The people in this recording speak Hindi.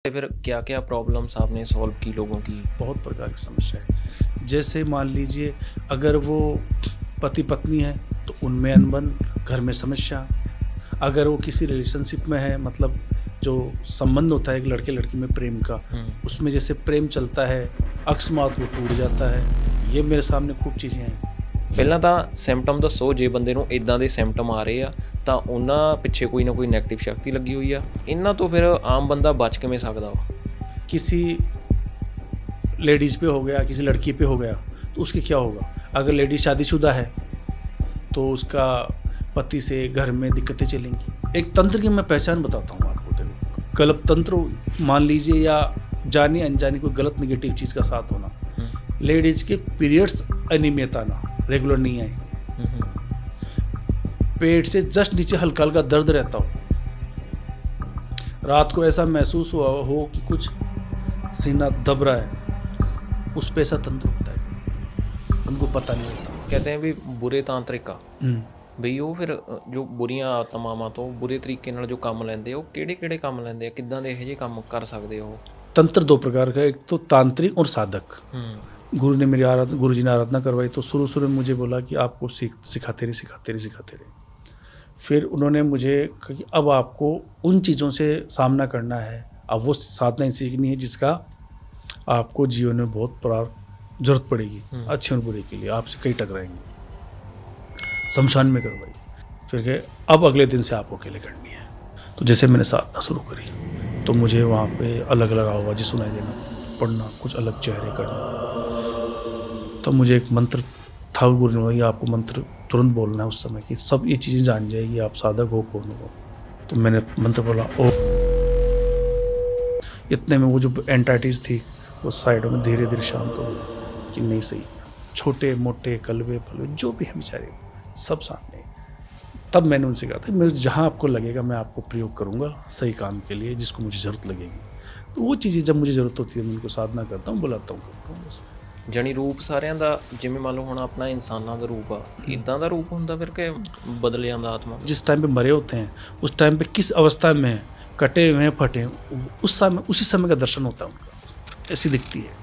फिर क्या क्या प्रॉब्लम्स आपने सॉल्व की लोगों की? बहुत प्रकार की समस्या है। जैसे मान लीजिए अगर वो पति पत्नी है तो उनमें अनबन, घर में समस्या। अगर वो किसी रिलेशनशिप में है, मतलब जो संबंध होता है एक लड़के लड़की में प्रेम का, उसमें जैसे प्रेम चलता है अकस्मात वो टूट जाता है। ये मेरे सामने खूब चीज़ें हैं। ਪਹਿਲਾਂ ਤਾਂ ਸਿੰਪਟਮ ਦੱਸੋ, ਜੇ ਬੰਦੇ ਨੂੰ ਇਦਾਂ ਦੇ ਸਿੰਪਟਮ ਆ ਰਹੇ ਆ ਤਾਂ ਉਹਨਾਂ ਪਿੱਛੇ ਕੋਈ ਨਾ ਕੋਈ ਨੈਗੇਟਿਵ ਸ਼ਕਤੀ ਲੱਗੀ ਹੋਈ ਆ। ਇਹਨਾਂ ਤੋਂ ਫਿਰ ਆਮ ਬੰਦਾ ਬਚ ਕਿਵੇਂ ਸਕਦਾ ਵਾ? किसी लेडीज़ पे हो गया, किसी लड़की पे हो गया, तो उसके क्या होगा? अगर लेडीज शादीशुदा है तो उसका पति से घर में दिक्कतें चलेंगी। एक तंत्र की मैं पहचान बताता हूँ आपको। देखो, गलत तंत्र मान लीजिए या जानी अनजानी कोई गलत निगेटिव चीज़ का साथ होना। लेडीज के पीरियड्स अनियमित आना, रेगुलर नहीं आए, पेट से जस्ट नीचे हल्का हल्का दर्द रहता हो, रात को ऐसा महसूस हुआ हो कि कुछ सीना दब रहा है, उस पे ऐसा तंत्र होता है, उनको पता नहीं होता। ਕਹਿੰਦੇ ਆ ਵੀ ਬੁਰੇ ਤਾਂਤਰਿਕ ਆ ਬਈ ਉਹ ਫਿਰ ਜੋ ਬੁਰੀਆਂ ਆਤਮਾਵਾਂ ਤੋਂ ਬੁਰੇ ਤਰੀਕੇ ਨਾਲ ਜੋ ਕੰਮ ਲੈਂਦੇ ਆ, ਉਹ ਕਿਹੜੇ ਕਿਹੜੇ ਕੰਮ ਲੈਂਦੇ ਆ, ਕਿੱਦਾਂ ਦੇ ਇਹੋ ਜਿਹੇ ਕੰਮ ਕਰ ਸਕਦੇ ਆ ਉਹ? तंत्र दो प्रकार का है, एक तो तांत्रिक और साधक। गुरु ने मेरी आराधना, गुरु जी ने आराधना करवाई तो शुरू शुरू में मुझे बोला कि आपको सिखाते रहे। फिर उन्होंने मुझे कहा कि अब आपको उन चीज़ों से सामना करना है, अब वो साधना सीखनी है जिसका आपको जीवन में बहुत जरूरत पड़ेगी, अच्छे और बुरे के लिए आपसे कई टकराएंगे। शमशान में करवाई। फिर कहे अब अगले दिन से आपको अकेले करनी है। तो जैसे मैंने साधना शुरू करी तो मुझे वहाँ पे अलग अलग आवाज़ें सुनाई देना, पढ़ना, कुछ अलग चेहरे करना। तो मुझे एक मंत्र था, गुरु ने बोला आपको मंत्र तुरंत बोलना है उस समय कि सब ये चीज़ें जान जाएगी आप साधक हो कौन हो। तो मैंने मंत्र बोला ओ। इतने में वो जो एंटाइटीज थी वो साइडों में धीरे धीरे शांत हो गई कि नहीं सही, छोटे मोटे कलवे फलवे जो भी हैं बेचारे सब सामने। तब मैंने उनसे कहा था मैं जहाँ आपको लगेगा मैं आपको प्रयोग करूँगा सही काम के लिए, जिसको मुझे ज़रूरत लगेगी। तो वो चीज़ें जब मुझे ज़रूरत होती है मैं उनको साधना करता हूँ, बुलाता हूँ, करता हूँ बस। ਜਾਣੀ ਰੂਪ ਸਾਰਿਆਂ ਦਾ ਜਿਵੇਂ ਮੰਨ ਲਓ ਹੁਣ ਆਪਣਾ ਇਨਸਾਨਾਂ ਦਾ ਰੂਪ ਆ, ਇਦਾਂ ਦਾ ਰੂਪ ਹੁੰਦਾ ਫਿਰ ਕਿ ਬਦਲ ਜਾਂਦਾ ਆਤਮਾ? जिस टाइम पे मरे होते हैं उस टाइम पे किस अवस्था में हैं, कटे हुए हैं, फटे हैं, उस समय उसी समय का दर्शन होता है उनका, ऐसी दिखती है।